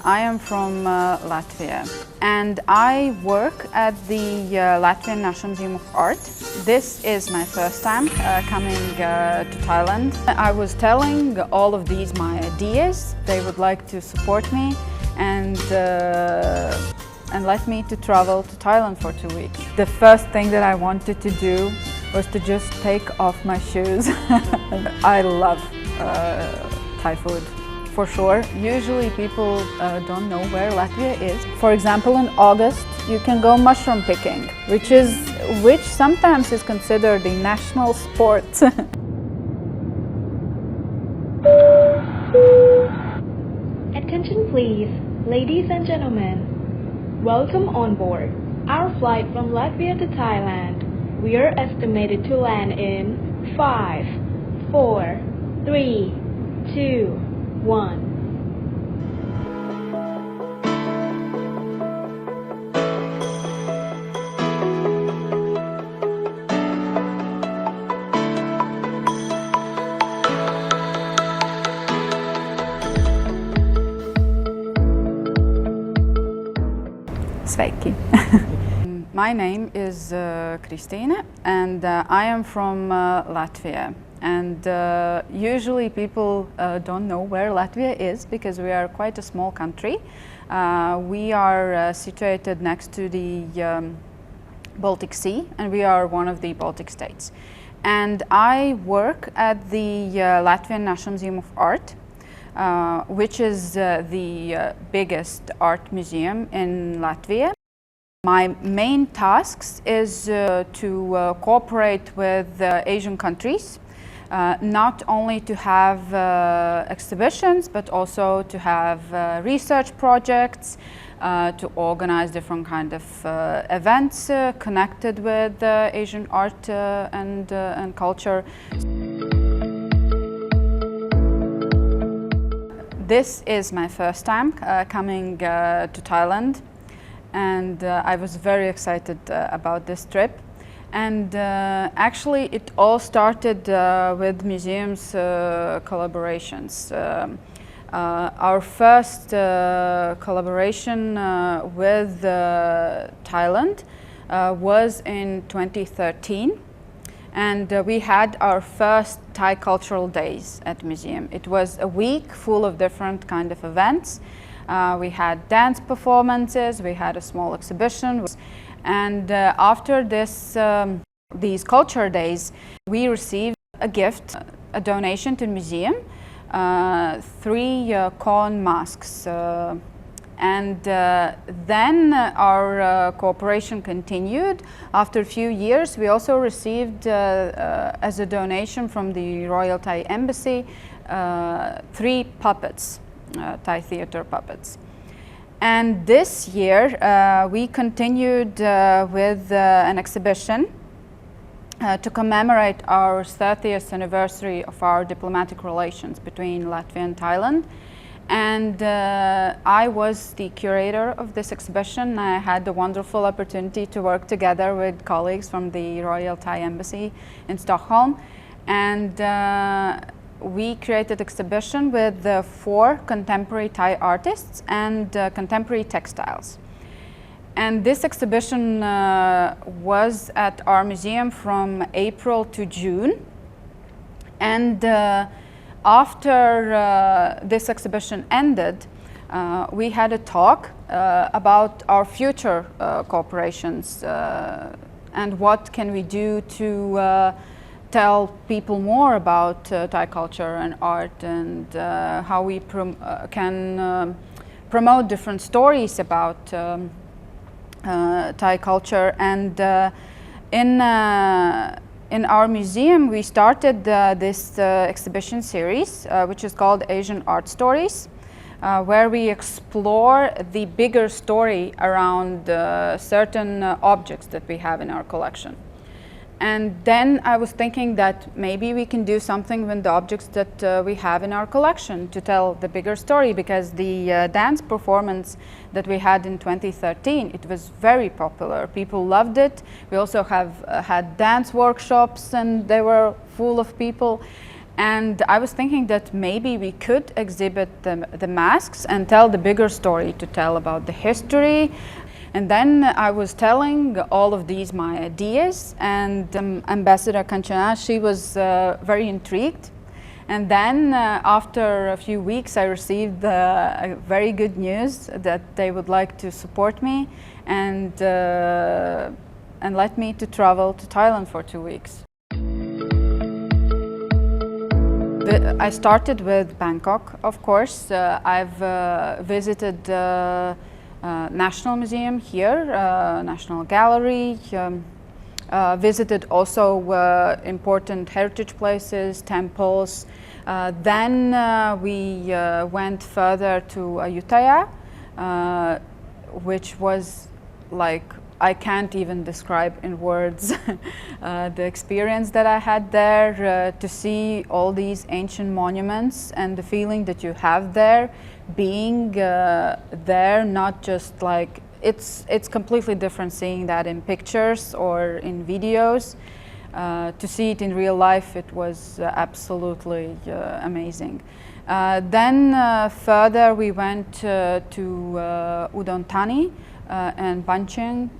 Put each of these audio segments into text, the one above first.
I am from Latvia, and I work at the Latvian National Museum of Art. This is my first time coming to Thailand. I was telling all of these my ideas. They would like to support me and let me to travel to Thailand for 2 weeks. The first thing that I wanted to do was to just take off my shoes. I love Thai food, for sure. Usually people don't know where Latvia is. For example, in August, you can go mushroom picking, which sometimes is considered a national sport. Attention please, ladies and gentlemen. Welcome on board. Our flight from Latvia to Thailand. We are estimated to land in 5, 4, 3, 2, 1. Sveiki. My name is Kristine, and I am from Latvia. And usually people don't know where Latvia is because we are quite a small country. We are situated next to the Baltic Sea, and we are one of the Baltic states. And I work at the Latvian National Museum of Art, which is the biggest art museum in Latvia. My main tasks is to cooperate with Asian countries, not only to have exhibitions, but also to have research projects, to organize different kind of events connected with Asian art and culture. This is my first time coming to Thailand, and I was very excited about this trip. And actually it all started with museums collaborations. Our first collaboration with Thailand was in 2013. And we had our first Thai cultural days at museum. It was a week full of different kind of events. We had dance performances, we had a small exhibition. And after these culture days, we received a gift, a donation to the museum, 3 corn masks. And then our cooperation continued. After a few years, we also received, as a donation from the Royal Thai Embassy, 3 puppets, Thai theater puppets. And this year, we continued with an exhibition to commemorate our 30th anniversary of our diplomatic relations between Latvia and Thailand. And I was the curator of this exhibition. I had the wonderful opportunity to work together with colleagues from the Royal Thai Embassy in Stockholm. And we created an exhibition with 4 contemporary Thai artists and contemporary textiles. And this exhibition was at our museum from April to June. And after this exhibition ended, we had a talk about our future cooperations and what can we do to tell people more about Thai culture and art, and how we can promote different stories about Thai culture. And in our museum, we started this exhibition series, which is called Asian Art Stories, where we explore the bigger story around certain objects that we have in our collection. And then I was thinking that maybe we can do something with the objects that we have in our collection to tell the bigger story, because the dance performance that we had in 2013, it was very popular. People loved it. We also have had dance workshops, and they were full of people. And I was thinking that maybe we could exhibit the masks and tell the bigger story, to tell about the history. And then I was telling all of these my ideas, and Ambassador Kanchana, she was very intrigued. And then after a few weeks I received very good news that they would like to support me and let me to travel to Thailand for 2 weeks. I started with Bangkok, of course. I've visited National Museum here, National Gallery, visited also important heritage places, temples. Then we went further to Ayutthaya, which was like, I can't even describe in words the experience that I had there, to see all these ancient monuments and the feeling that you have there, being there, not just like, it's completely different seeing that in pictures or in videos. To see it in real life, it was absolutely amazing. Then further we went to Udon Thani and Bancheng,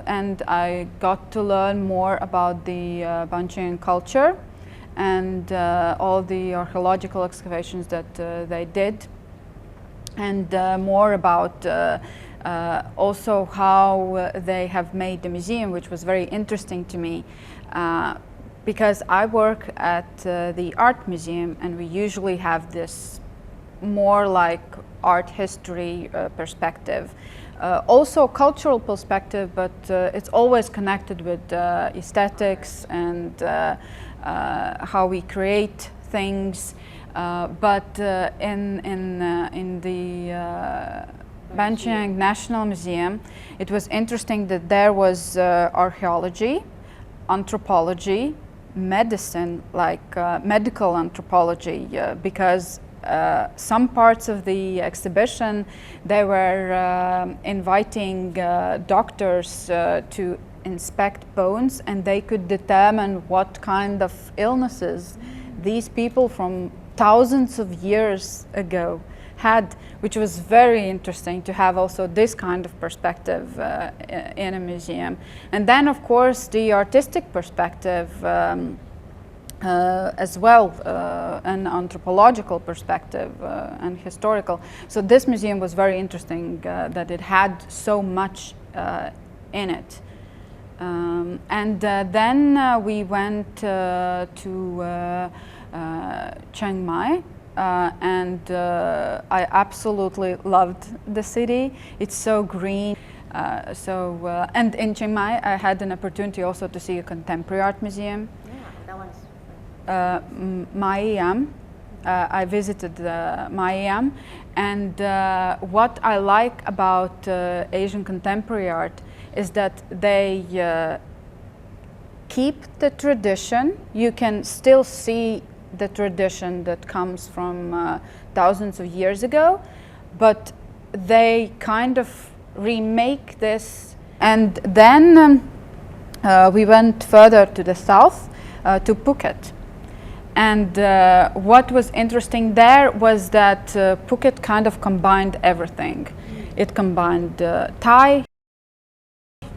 and I got to learn more about the Bancheng culture and all the archaeological excavations that they did, and more about also how they have made the museum, which was very interesting to me, because I work at the Art Museum, and we usually have this more like art history perspective. Also cultural perspective, but it's always connected with aesthetics and how we create things. But in the Bancheng National Museum, it was interesting that there was archaeology, anthropology, medicine, like medical anthropology, because some parts of the exhibition, they were inviting doctors to inspect bones, and they could determine what kind of illnesses these people from thousands of years ago had, which was very interesting to have also this kind of perspective in a museum. And then of course the artistic perspective as well, an anthropological perspective and historical. So this museum was very interesting that it had so much in it. And then we went to Chiang Mai, and I absolutely loved the city. It's so green. And in Chiang Mai I had an opportunity also to see a contemporary art museum. That one's Maiyam. I visited Maiyam, and what I like about Asian contemporary art is that they keep the tradition. You can still see the tradition that comes from thousands of years ago, but they kind of remake this. And then we went further to the south, to Phuket. And what was interesting there was that Phuket kind of combined everything. It combined Thai,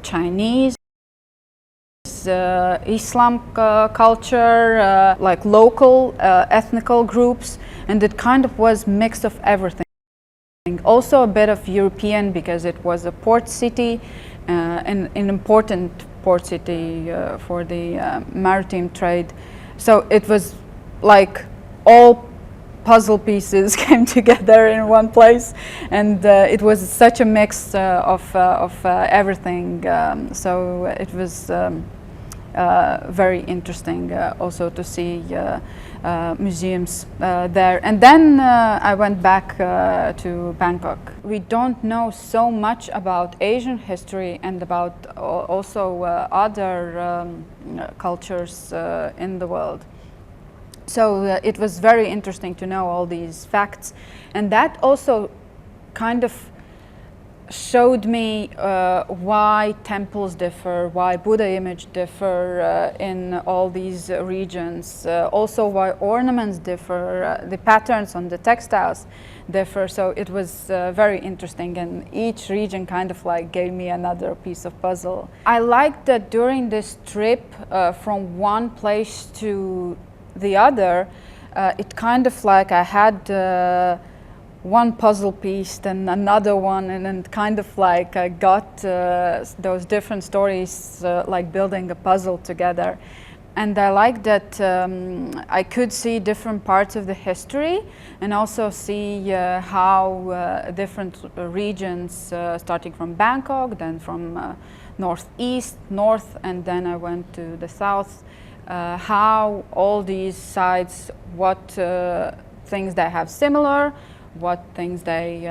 Chinese, Islam culture, like local ethnical groups, and it kind of was mix of everything. Also a bit of European, because it was a port city, an important port city for the maritime trade. So it was like all puzzle pieces came together in one place, and it was such a mix of everything. So it was very interesting also to see museums there. And then I went back to Bangkok. We don't know so much about Asian history and about also other cultures in the world. So it was very interesting to know all these facts, and that also kind of showed me why temples differ, why Buddha image differ in all these regions, also why ornaments differ, the patterns on the textiles differ. So it was very interesting, and each region kind of like gave me another piece of puzzle. I liked that during this trip from one place to the other, it kind of like I had one puzzle piece, then another one, and then kind of like I got those different stories like building a puzzle together. And I like that I could see different parts of the history and also see how different regions, starting from Bangkok, then from northeast, north, and then I went to the south, how all these sides, what things they have similar, what things they,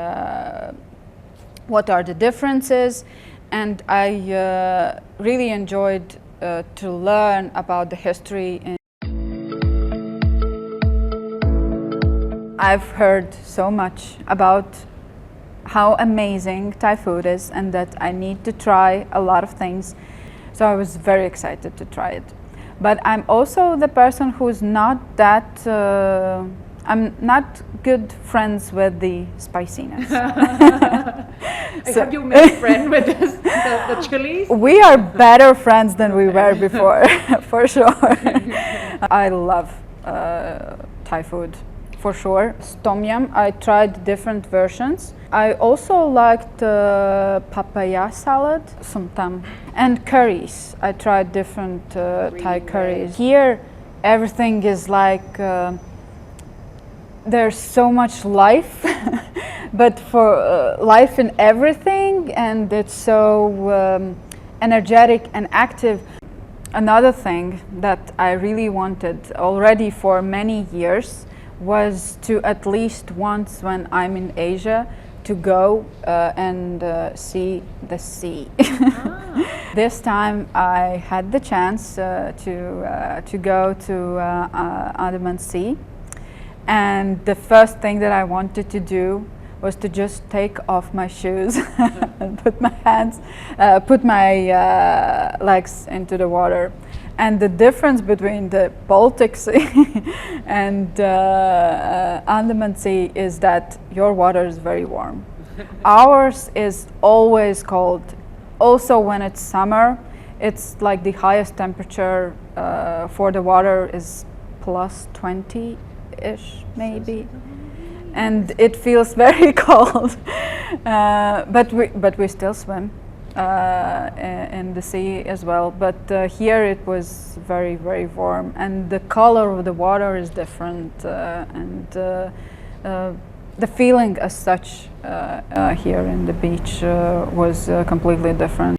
what are the differences, and I really enjoyed to learn about the history. I've heard so much about how amazing Thai food is and that I need to try a lot of things, so I was very excited to try it. But I'm also the person who's not that I'm not good friends with the spiciness. So, have you made friends with the chilies? We are better friends than we were before, for sure. I love Thai food, for sure. Tom yum, I tried different versions. I also liked papaya salad, somtam, and curries. I tried different Thai curries. Here, everything is like there's so much life, but for life in everything, and it's so energetic and active. Another thing that I really wanted already for many years was to at least once when I'm in Asia to go and see the sea. This time I had the chance to go to Andaman Sea. And the first thing that I wanted to do was to just take off my shoes and put my legs into the water. And the difference between the Baltic Sea and Andaman Sea is that your water is very warm. Ours is always cold. Also when it's summer, it's like the highest temperature for the water is plus 20-ish maybe, and it feels very cold, but we still swim in the sea as well. But here it was very, very warm, and the color of the water is different, and the feeling as such here in the beach was completely different.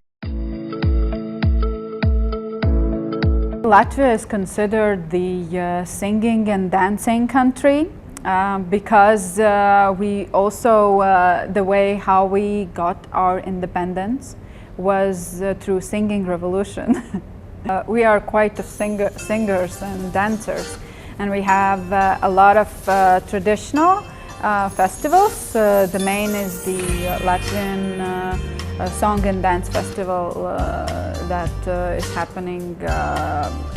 Latvia is considered the singing and dancing country because we also, the way how we got our independence was through singing revolution. We are quite of singers and dancers, and we have a lot of traditional festivals. The main is the Latvian Song and Dance Festival that is happening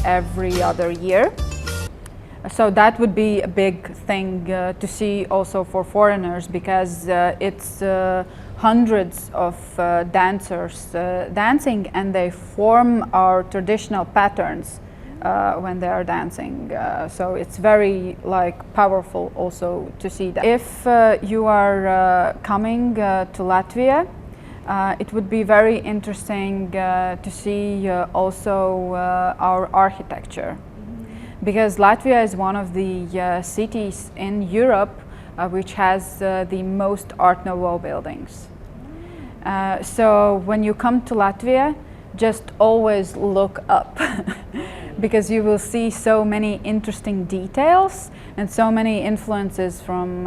every other year. So that would be a big thing to see also for foreigners, because it's hundreds of dancers dancing, and they form our traditional patterns when they are dancing. So it's very like powerful also to see that. If you are coming to Latvia, it would be very interesting to see also our architecture, because Latvia is one of the cities in Europe which has the most Art Nouveau buildings. So when you come to Latvia, just always look up because you will see so many interesting details and so many influences from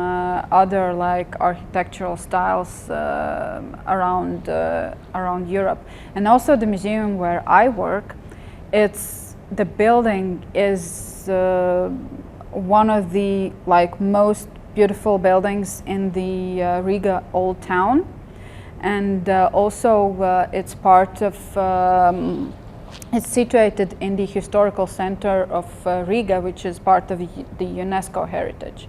other like architectural styles around Europe. And also the museum where I work, the building is one of the like most beautiful buildings in the Riga Old Town. and also it's part of, it's situated in the historical center of Riga, which is part of the UNESCO heritage.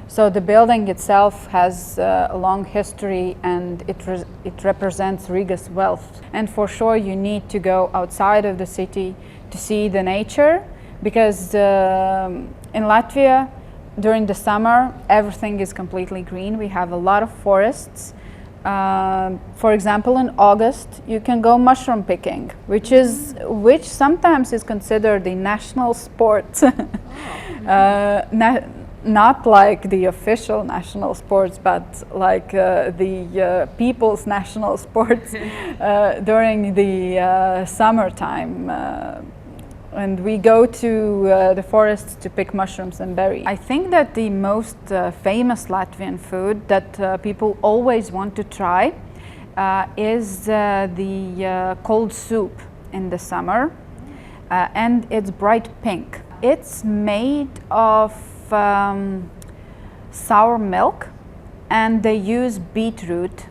So the building itself has a long history, and it represents Riga's wealth. And for sure you need to go outside of the city to see the nature, because in Latvia during the summer everything is completely green. We have a lot of forests. For example, in August you can go mushroom picking, which sometimes is considered the national sport. Not like the official national sports, but like the people's national sports during the summertime. And we go to the forests to pick mushrooms and berries. I think that the most famous Latvian food that people always want to try is the cold soup in the summer, and it's bright pink. It's made of sour milk, and they use beetroot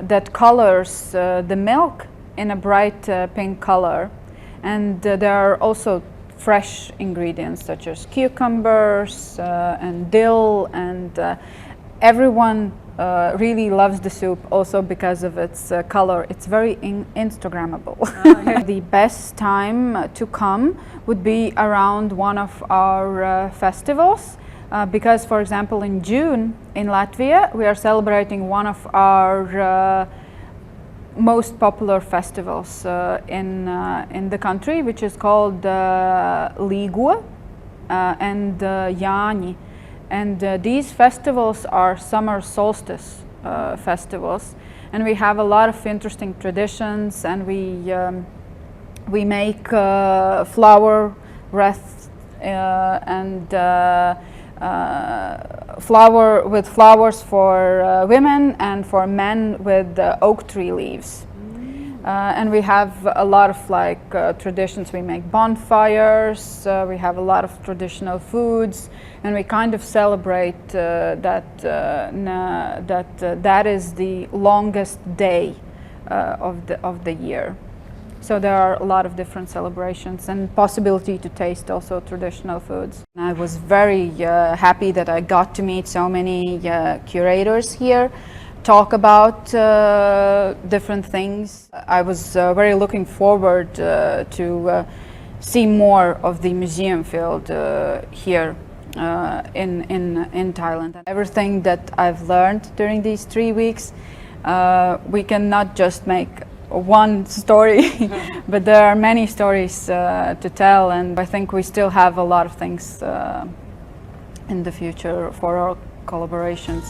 that colors the milk in a bright pink color. And there are also fresh ingredients such as cucumbers and dill, and everyone really loves the soup also because of its color. It's very Instagrammable. The best time to come would be around one of our festivals, because, for example, in June in Latvia we are celebrating one of our most popular festivals in the country, which is called Līgo and Jāņi. And these festivals are summer solstice festivals, and we have a lot of interesting traditions, and we make flower wreaths and flowers for women, and for men with oak tree leaves. And we have a lot of traditions. We make bonfires, we have a lot of traditional foods, and we kind of celebrate that is the longest day of the year. So there are a lot of different celebrations and possibility to taste also traditional foods. I was very happy that I got to meet so many curators here, talk about different things. I was very looking forward to see more of the museum field here in Thailand. Everything that I've learned during these 3 weeks, we cannot just make one story, but there are many stories to tell, and I think we still have a lot of things in the future for our collaborations.